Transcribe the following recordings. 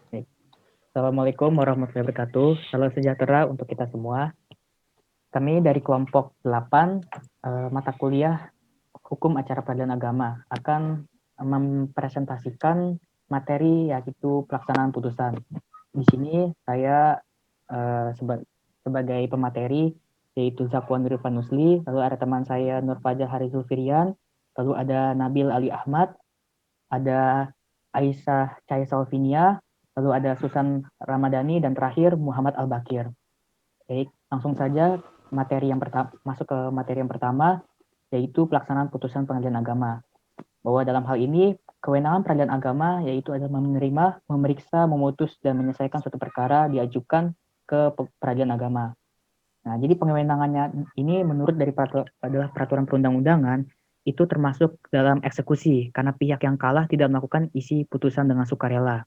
Baik. Assalamualaikum warahmatullahi wabarakatuh. Salam sejahtera untuk kita semua. Kami dari kelompok 8 mata kuliah Hukum Acara Peradilan Agama akan mempresentasikan materi yaitu pelaksanaan putusan. Di sini saya sebagai pemateri yaitu Zakwan Nurifan Nusli, lalu ada teman saya Nurfaja Harizul Firian, lalu ada Nabil Ali Ahmad, ada Aisyah Cahaya Salvinia, lalu ada Susan Ramadhani, dan terakhir Muhammad Al-Bakir. Baik, langsung saja masuk ke materi yang pertama, yaitu pelaksanaan putusan pengadilan agama. Bahwa dalam hal ini, kewenangan peradilan agama yaitu adalah menerima, memeriksa, memutus, dan menyelesaikan suatu perkara diajukan ke peradilan agama. Nah, jadi pengewenangannya ini menurut dari peraturan perundang-undangan itu termasuk dalam eksekusi karena pihak yang kalah tidak melakukan isi putusan dengan sukarela.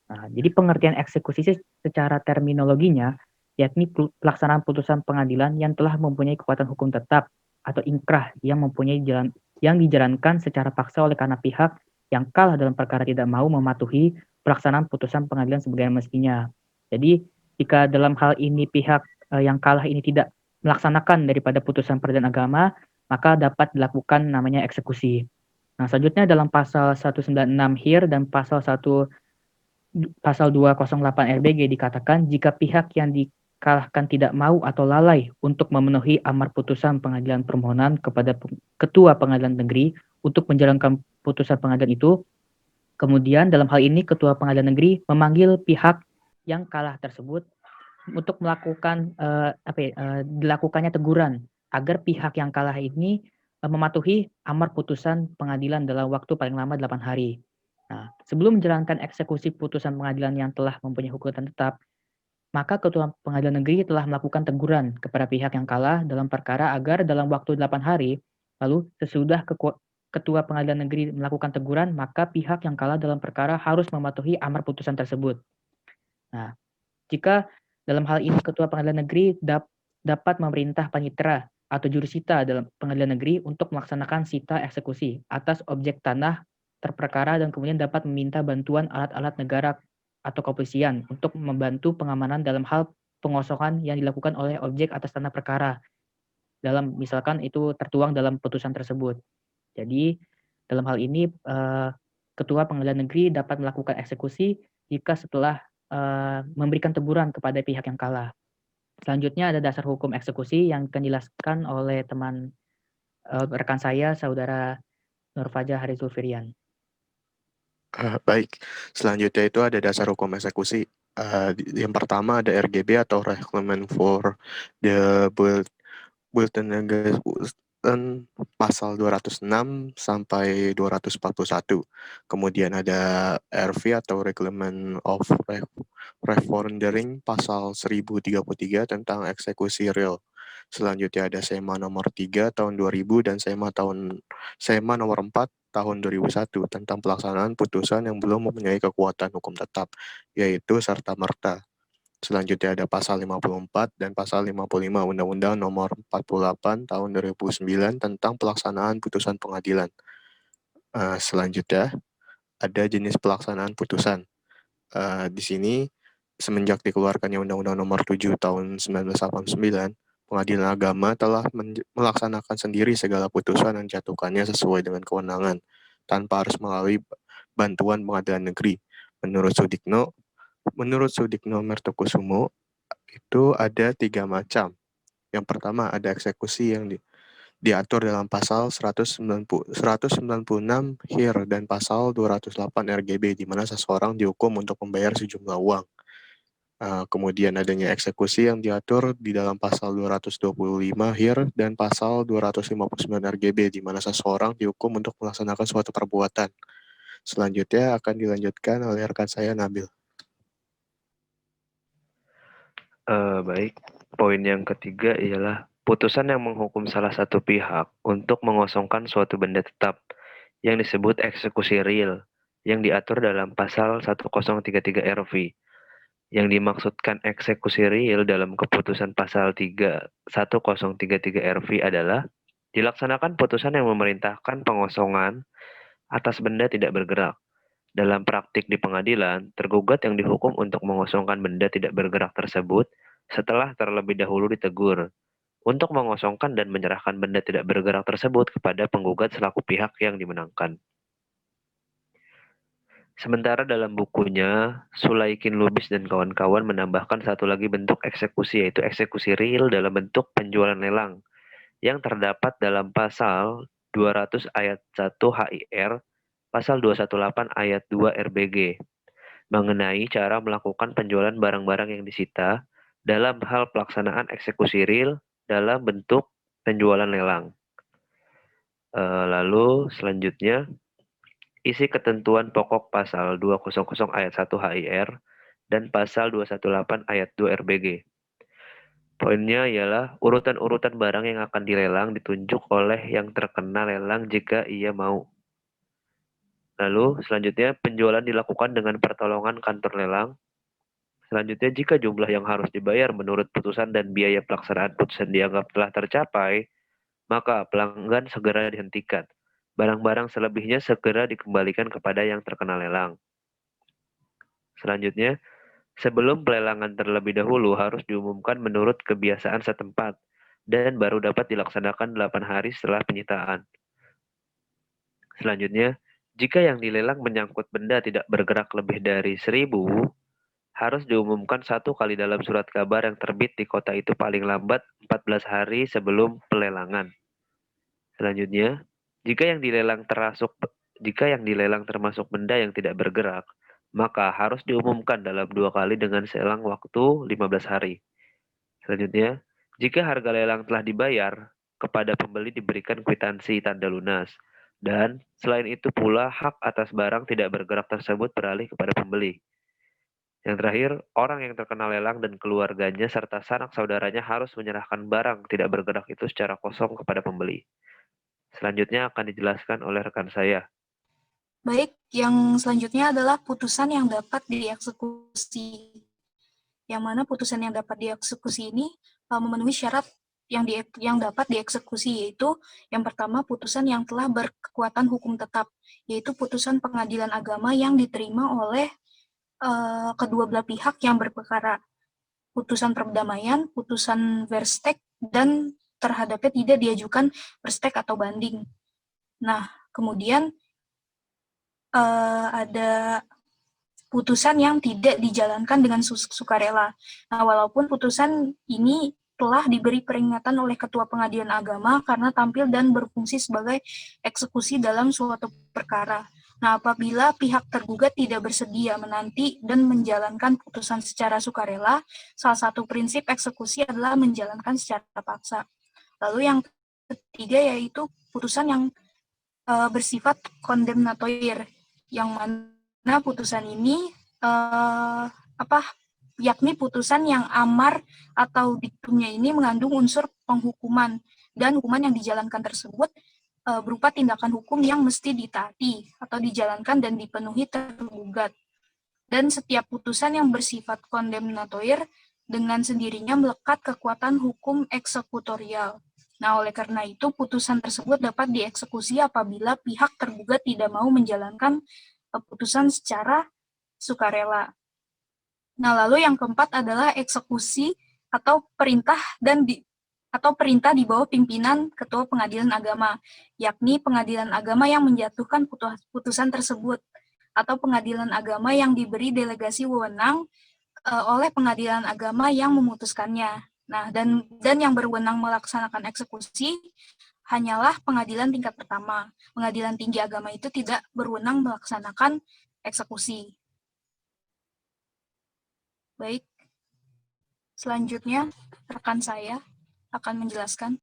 Nah, jadi pengertian eksekusi secara terminologinya yakni pelaksanaan putusan pengadilan yang telah mempunyai kekuatan hukum tetap atau inkrah yang dijalankan secara paksa oleh karena pihak yang kalah dalam perkara tidak mau mematuhi pelaksanaan putusan pengadilan sebagaimana mestinya. Jadi, jika dalam hal ini pihak yang kalah ini tidak melaksanakan daripada putusan peradilan agama, maka dapat dilakukan namanya eksekusi. Nah, selanjutnya dalam pasal 196 HIR dan pasal 208 RBG dikatakan jika pihak yang dikalahkan tidak mau atau lalai untuk memenuhi amar putusan pengadilan permohonan kepada ketua pengadilan negeri untuk menjalankan putusan pengadilan itu, kemudian dalam hal ini ketua pengadilan negeri memanggil pihak yang kalah tersebut untuk melakukan dilakukannya teguran agar pihak yang kalah ini mematuhi amar putusan pengadilan dalam waktu paling lama 8 hari. Nah, sebelum menjalankan eksekusi putusan pengadilan yang telah mempunyai hukuman tetap, maka ketua pengadilan negeri telah melakukan teguran kepada pihak yang kalah dalam perkara agar dalam waktu 8 hari, lalu sesudah ketua pengadilan negeri melakukan teguran, maka pihak yang kalah dalam perkara harus mematuhi amar putusan tersebut. Nah, jika dalam hal ini ketua pengadilan negeri dapat memerintah panitera atau jurusita dalam pengadilan negeri untuk melaksanakan sita eksekusi atas objek tanah terperkara dan kemudian dapat meminta bantuan alat-alat negara atau kepolisian untuk membantu pengamanan dalam hal pengosongan yang dilakukan oleh objek atas tanah perkara. Dalam misalkan itu tertuang dalam putusan tersebut. Jadi dalam hal ini ketua pengadilan negeri dapat melakukan eksekusi jika setelah memberikan teguran kepada pihak yang kalah. Selanjutnya ada dasar hukum eksekusi yang akan dijelaskan oleh rekan saya, Saudara Nurfaja Harizul Firian. Baik, selanjutnya itu ada dasar hukum eksekusi. Yang pertama ada RGB atau Reglement for the Bulletin pasal 206 sampai 241. Kemudian ada RV atau Reglement of Referendering pasal 1033 tentang eksekusi real. Selanjutnya ada SEMA nomor 3 tahun 2000 dan SEMA nomor 4 tahun 2001 tentang pelaksanaan putusan yang belum mempunyai kekuatan hukum tetap, yaitu serta-merta. Selanjutnya ada pasal 54 dan pasal 55 Undang-Undang nomor 48 tahun 2009 tentang pelaksanaan putusan pengadilan. Selanjutnya ada jenis pelaksanaan putusan. Di sini semenjak dikeluarkannya Undang-Undang nomor 7 tahun 1989, Pengadilan Agama telah melaksanakan sendiri segala putusan yang jatuhkannya sesuai dengan kewenangan, tanpa harus melalui bantuan pengadilan negeri. Menurut Sudikno Mertokusumo, itu ada 3 macam. Yang pertama ada eksekusi yang diatur dalam pasal 196 HIR dan pasal 208 RGB, di mana seseorang dihukum untuk membayar sejumlah uang. Kemudian adanya eksekusi yang diatur di dalam pasal 225 HIR dan pasal 259 RGB, di mana seseorang dihukum untuk melaksanakan suatu perbuatan. Selanjutnya akan dilanjutkan oleh rekan saya, Nabil. Baik, poin yang ketiga ialah putusan yang menghukum salah satu pihak untuk mengosongkan suatu benda tetap yang disebut eksekusi real yang diatur dalam pasal 1033 RV. Yang dimaksudkan eksekusi real dalam keputusan pasal 1033 RV adalah dilaksanakan putusan yang memerintahkan pengosongan atas benda tidak bergerak Dalam praktik di pengadilan, tergugat yang dihukum untuk mengosongkan benda tidak bergerak tersebut setelah terlebih dahulu ditegur untuk mengosongkan dan menyerahkan benda tidak bergerak tersebut kepada penggugat selaku pihak yang dimenangkan. Sementara dalam bukunya, Sulaikin Lubis dan kawan-kawan menambahkan satu lagi bentuk eksekusi, yaitu eksekusi real dalam bentuk penjualan lelang, yang terdapat dalam pasal 200 ayat 1 HIR, pasal 218 ayat 2 RBG, mengenai cara melakukan penjualan barang-barang yang disita dalam hal pelaksanaan eksekusi real dalam bentuk penjualan lelang. Lalu selanjutnya, isi ketentuan pokok pasal 200 ayat 1 HIR dan pasal 218 ayat 2 RBG. Poinnya ialah urutan-urutan barang yang akan dilelang ditunjuk oleh yang terkena lelang jika ia mau. Lalu selanjutnya penjualan dilakukan dengan pertolongan kantor lelang. Selanjutnya jika jumlah yang harus dibayar menurut putusan dan biaya pelaksanaan putusan dianggap telah tercapai, maka pelanggan segera dihentikan. Barang-barang selebihnya segera dikembalikan kepada yang terkena lelang. Selanjutnya, sebelum pelelangan terlebih dahulu harus diumumkan menurut kebiasaan setempat dan baru dapat dilaksanakan 8 hari setelah penyitaan. Selanjutnya, jika yang dilelang menyangkut benda tidak bergerak lebih dari 1.000, harus diumumkan 1 kali dalam surat kabar yang terbit di kota itu paling lambat 14 hari sebelum pelelangan. Selanjutnya, jika yang dilelang termasuk benda yang tidak bergerak, maka harus diumumkan dalam 2 kali dengan selang waktu 15 hari. Selanjutnya, jika harga lelang telah dibayar, kepada pembeli diberikan kwitansi tanda lunas. Dan selain itu pula hak atas barang tidak bergerak tersebut beralih kepada pembeli. Yang terakhir, orang yang terkena lelang dan keluarganya serta sanak saudaranya harus menyerahkan barang tidak bergerak itu secara kosong kepada pembeli. Selanjutnya akan dijelaskan oleh rekan saya. Baik, yang selanjutnya adalah putusan yang dapat dieksekusi. Yang mana putusan yang dapat dieksekusi ini memenuhi syarat yang dapat dieksekusi, yaitu yang pertama putusan yang telah berkekuatan hukum tetap, yaitu putusan pengadilan agama yang diterima oleh kedua belah pihak yang berperkara, putusan perdamaian, putusan verstek, dan terhadapnya tidak diajukan verstek atau banding. Nah, kemudian ada putusan yang tidak dijalankan dengan sukarela. Nah, walaupun putusan ini telah diberi peringatan oleh Ketua Pengadilan Agama karena tampil dan berfungsi sebagai eksekusi dalam suatu perkara. Nah, apabila pihak tergugat tidak bersedia menanti dan menjalankan putusan secara sukarela, salah satu prinsip eksekusi adalah menjalankan secara paksa. Lalu yang ketiga yaitu putusan yang bersifat kondemnatoir, yang mana putusan ini yakni putusan yang amar atau diktumnya ini mengandung unsur penghukuman, dan hukuman yang dijalankan tersebut berupa tindakan hukum yang mesti ditaati atau dijalankan dan dipenuhi tergugat. Dan setiap putusan yang bersifat kondemnatoir dengan sendirinya melekat kekuatan hukum eksekutorial. Nah, oleh karena itu, putusan tersebut dapat dieksekusi apabila pihak tergugat tidak mau menjalankan putusan secara sukarela. Nah, lalu yang keempat adalah eksekusi atau perintah perintah di bawah pimpinan Ketua Pengadilan Agama, yakni pengadilan agama yang menjatuhkan putusan tersebut, atau pengadilan agama yang diberi delegasi wewenang oleh pengadilan agama yang memutuskannya. Nah, dan yang berwenang melaksanakan eksekusi hanyalah pengadilan tingkat pertama. Pengadilan tinggi agama itu tidak berwenang melaksanakan eksekusi. Baik, selanjutnya rekan saya akan menjelaskan.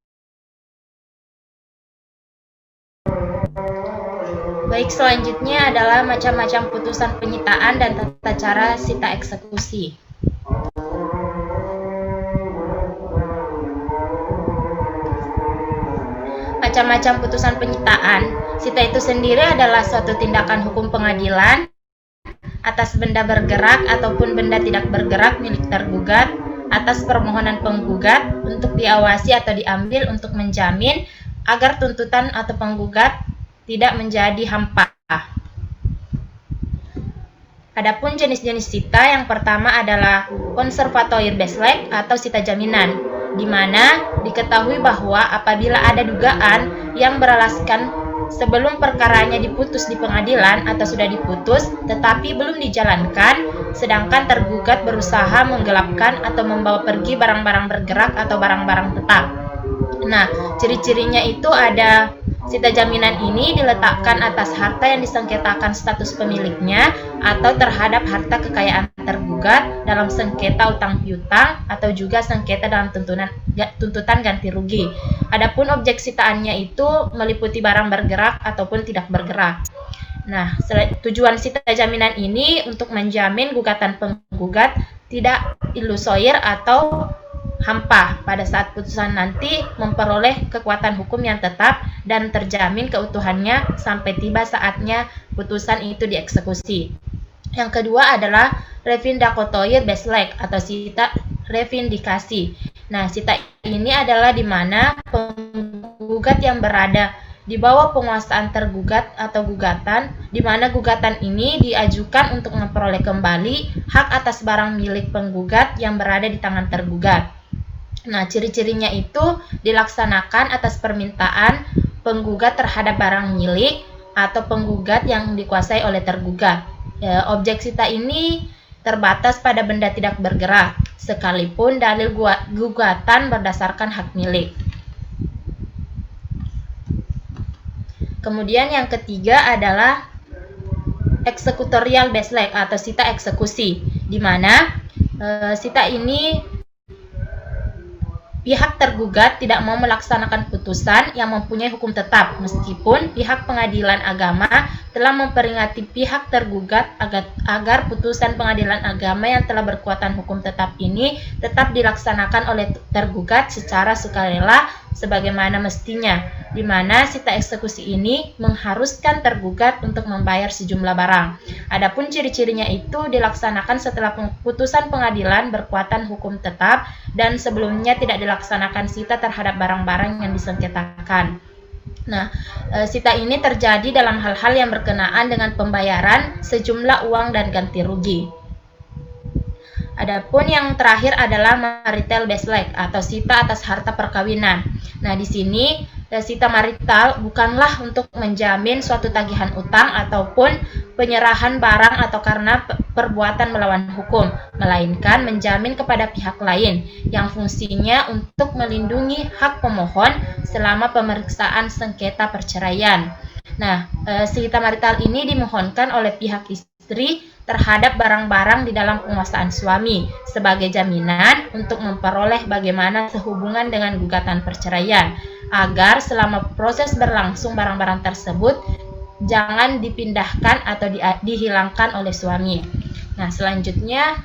Baik, selanjutnya adalah macam-macam putusan penyitaan dan tata cara sita eksekusi. Macam-macam putusan penyitaan. Sita itu sendiri adalah suatu tindakan hukum pengadilan atas benda bergerak ataupun benda tidak bergerak milik tergugat atas permohonan penggugat untuk diawasi atau diambil untuk menjamin agar tuntutan atau penggugat tidak menjadi hampa. Adapun jenis-jenis sita yang pertama adalah konservatoire beslek atau sita jaminan, di mana diketahui bahwa apabila ada dugaan yang beralaskan sebelum perkaranya diputus di pengadilan atau sudah diputus tetapi belum dijalankan, sedangkan tergugat berusaha menggelapkan atau membawa pergi barang-barang bergerak atau barang-barang tetap. Nah, ciri-cirinya itu ada sita jaminan ini diletakkan atas harta yang disengketakan status pemiliknya atau terhadap harta kekayaan tergugat dalam sengketa utang piutang atau juga sengketa dalam tuntutan ganti rugi. Adapun objek sitaannya itu meliputi barang bergerak ataupun tidak bergerak. Nah, tujuan sita jaminan ini untuk menjamin gugatan penggugat tidak ilusoir atau hampa pada saat putusan nanti memperoleh kekuatan hukum yang tetap dan terjamin keutuhannya sampai tiba saatnya putusan itu dieksekusi. Yang kedua adalah revindicatoire beslek atau sita revindikasi. Nah, sita ini adalah di mana penggugat yang berada di bawah penguasaan tergugat atau gugatan, di mana gugatan ini diajukan untuk memperoleh kembali hak atas barang milik penggugat yang berada di tangan tergugat. Nah, ciri-cirinya itu dilaksanakan atas permintaan penggugat terhadap barang milik atau penggugat yang dikuasai oleh tergugat. Objek sita ini terbatas pada benda tidak bergerak, sekalipun dalil gugatan berdasarkan hak milik. Kemudian yang ketiga adalah executorial beslek atau sita eksekusi, di mana sita ini pihak tergugat tidak mau melaksanakan putusan yang mempunyai hukum tetap, meskipun pihak pengadilan agama telah memperingati pihak tergugat agar putusan pengadilan agama yang telah berkekuatan hukum tetap ini tetap dilaksanakan oleh tergugat secara sukarela sebagaimana mestinya, di mana sita eksekusi ini mengharuskan tergugat untuk membayar sejumlah barang. Adapun ciri-cirinya itu dilaksanakan setelah putusan pengadilan berkekuatan hukum tetap dan sebelumnya tidak dilaksanakan sita terhadap barang-barang yang disengketakan. Nah, sita ini terjadi dalam hal-hal yang berkenaan dengan pembayaran sejumlah uang dan ganti rugi. Adapun yang terakhir adalah marital beslek atau sita atas harta perkawinan. Nah, di sini sita marital bukanlah untuk menjamin suatu tagihan utang ataupun penyerahan barang atau karena perbuatan melawan hukum, melainkan menjamin kepada pihak lain yang fungsinya untuk melindungi hak pemohon selama pemeriksaan sengketa perceraian. Nah, sita marital ini dimohonkan oleh pihak istri terhadap barang-barang di dalam penguasaan suami sebagai jaminan untuk memperoleh bagaimana sehubungan dengan gugatan perceraian, agar selama proses berlangsung barang-barang tersebut jangan dipindahkan atau dihilangkan oleh suami. Nah, selanjutnya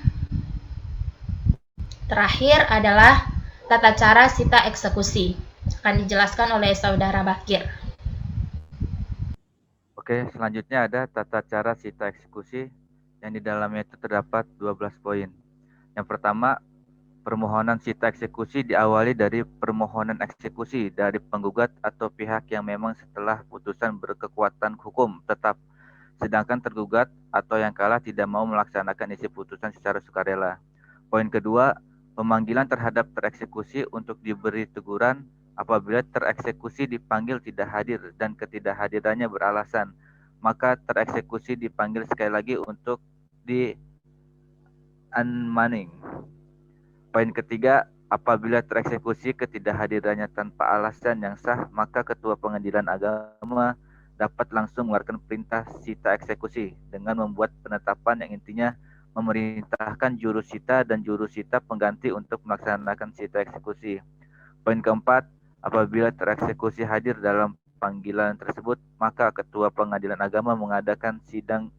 terakhir adalah tata cara sita eksekusi. Akan dijelaskan oleh Saudara Bakir. Oke, selanjutnya ada tata cara sita eksekusi yang di dalamnya itu terdapat 12 poin. Yang pertama, permohonan sita eksekusi diawali dari permohonan eksekusi dari penggugat atau pihak yang memang setelah putusan berkekuatan hukum tetap, sedangkan tergugat atau yang kalah tidak mau melaksanakan isi putusan secara sukarela. Poin kedua, pemanggilan terhadap tereksekusi untuk diberi teguran apabila tereksekusi dipanggil tidak hadir dan ketidakhadirannya beralasan, maka tereksekusi dipanggil sekali lagi untuk di-unmanning. Poin ketiga, apabila tereksekusi ketidakhadirannya tanpa alasan yang sah, maka ketua pengadilan agama dapat langsung mengeluarkan perintah sita eksekusi dengan membuat penetapan yang intinya memerintahkan jurusita dan jurusita pengganti untuk melaksanakan sita eksekusi. Poin keempat, apabila tereksekusi hadir dalam panggilan tersebut, maka ketua pengadilan agama mengadakan sidang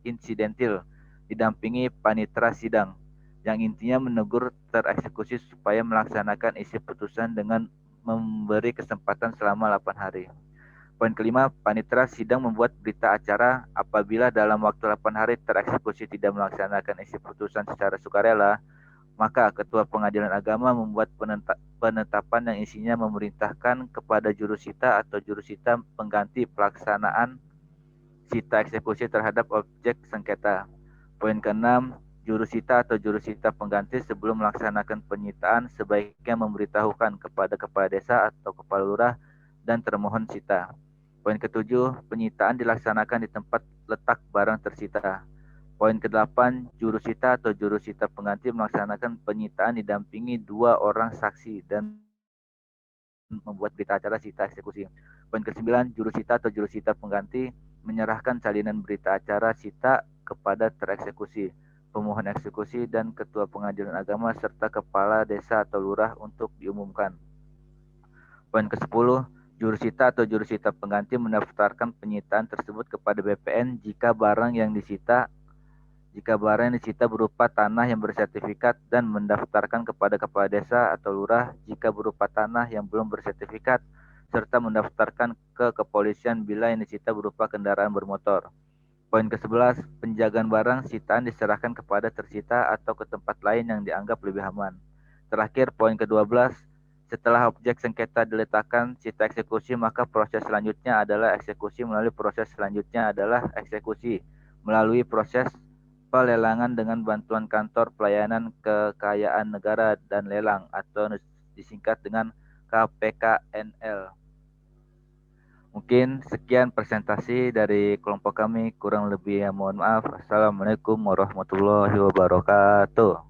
insidentil didampingi panitera sidang yang intinya menegur tereksekusi supaya melaksanakan isi putusan dengan memberi kesempatan selama 8 hari. Poin kelima, panitera sidang membuat berita acara apabila dalam waktu 8 hari tereksekusi tidak melaksanakan isi putusan secara sukarela, maka ketua pengadilan agama membuat penetapan yang isinya memerintahkan kepada jurusita atau jurusita pengganti pelaksanaan sita eksekusi terhadap objek sengketa. Poin ke-6, jurusita atau jurusita pengganti sebelum melaksanakan penyitaan sebaiknya memberitahukan kepada kepala desa atau kepala lurah dan termohon sita. Poin ke-7, penyitaan dilaksanakan di tempat letak barang tersita. Poin ke-8, jurusita atau jurusita pengganti melaksanakan penyitaan didampingi 2 orang saksi dan membuat berita acara sita eksekusi. Poin ke-9, jurusita atau jurusita pengganti menyerahkan salinan berita acara sita kepada tereksekusi, pemohon eksekusi, dan ketua pengadilan agama serta kepala desa atau lurah untuk diumumkan. Poin ke-10, jurusita atau jurusita pengganti mendaftarkan penyitaan tersebut kepada BPN jika barang yang disita berupa tanah yang bersertifikat dan mendaftarkan kepada kepala desa atau lurah jika berupa tanah yang belum bersertifikat, serta mendaftarkan ke kepolisian bila yang disita berupa kendaraan bermotor. Poin ke-11, penjagaan barang sitaan diserahkan kepada tersita atau ke tempat lain yang dianggap lebih aman. Terakhir, poin ke-12, setelah objek sengketa diletakkan sita eksekusi, maka proses selanjutnya adalah eksekusi melalui proses pelelangan dengan bantuan Kantor Pelayanan Kekayaan Negara dan Lelang atau disingkat dengan KPKNL. Mungkin sekian presentasi dari kelompok kami, kurang lebih mohon maaf. Assalamualaikum warahmatullahi wabarakatuh.